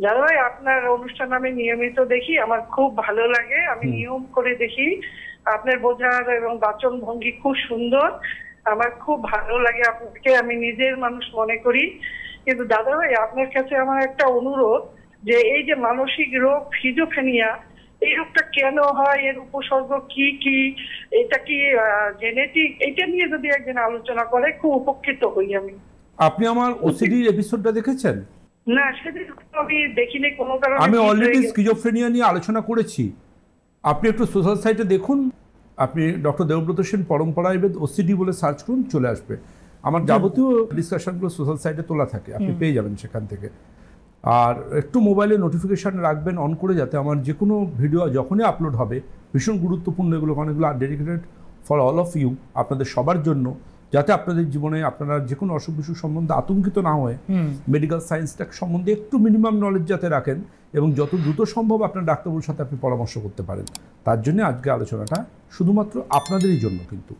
দাদা ভাই, আপনার অনুষ্ঠান আমি নিয়মিত দেখি, আমার খুব ভালো লাগে, আমি নিয়ম করে দেখি। আপনার বোঝার এবং বাচন ভঙ্গি খুব সুন্দর, আমার খুব ভালো লাগে। আপনাকে আমি নিজের মানুষ মনে করি। কিন্তু দাদা ভাই, আপনার কাছে আমার একটা অনুরোধ, যে এই যে মানসিক রোগ সিজোফ্রেনিয়া, এই রোগটা কেন হয়, এর উপসর্গ কি কি, এটা কি জেনেটিক, এটা নিয়ে যদি একদিন আলোচনা করে খুব উপকৃত হই আমি। আপনি আমার ওসিডির এপিসোডটা দেখেছেন? না, সেদিন আমি দেখিনি কোনো কারণে। আমি অলরেডি স্কিজোফ্রেনিয়া নিয়ে আলোচনা করেছি, আপনি একটু সোশ্যাল সাইটে দেখুন। আপনি ডক্টর দেবব্রত সেন পরম্পরা আয়ুর্বেদ ওসিডি বলে সার্চ করুন, চলে আসবে। আমার যাবতীয় ডিসকাশনগুলো সোশ্যাল সাইটে তোলা থাকে, আপনি পেয়ে যাবেন সেখান থেকে। আর একটু মোবাইলে নোটিফিকেশান রাখবেন অন করে, যাতে আমার যে কোনো ভিডিও যখনই আপলোড হবে, ভীষণ গুরুত্বপূর্ণ এগুলো, কারণ এগুলো dedicated for all of you, আপনাদের সবার জন্য, যাতে আপনাদের জীবনে আপনারা যে কোনো অসুখ বিসুখ সম্বন্ধে আতঙ্কিত না হয়ে মেডিকেল সায়েন্সটা সম্বন্ধে একটু মিনিমাম নলেজ যাতে রাখেন, এবং যত দ্রুত সম্ভব আপনার ডাক্তারবাবুর সাথে আপনি পরামর্শ করতে পারেন। তার জন্য আজকে আলোচনাটা শুধুমাত্র আপনাদেরই জন্য কিন্তু।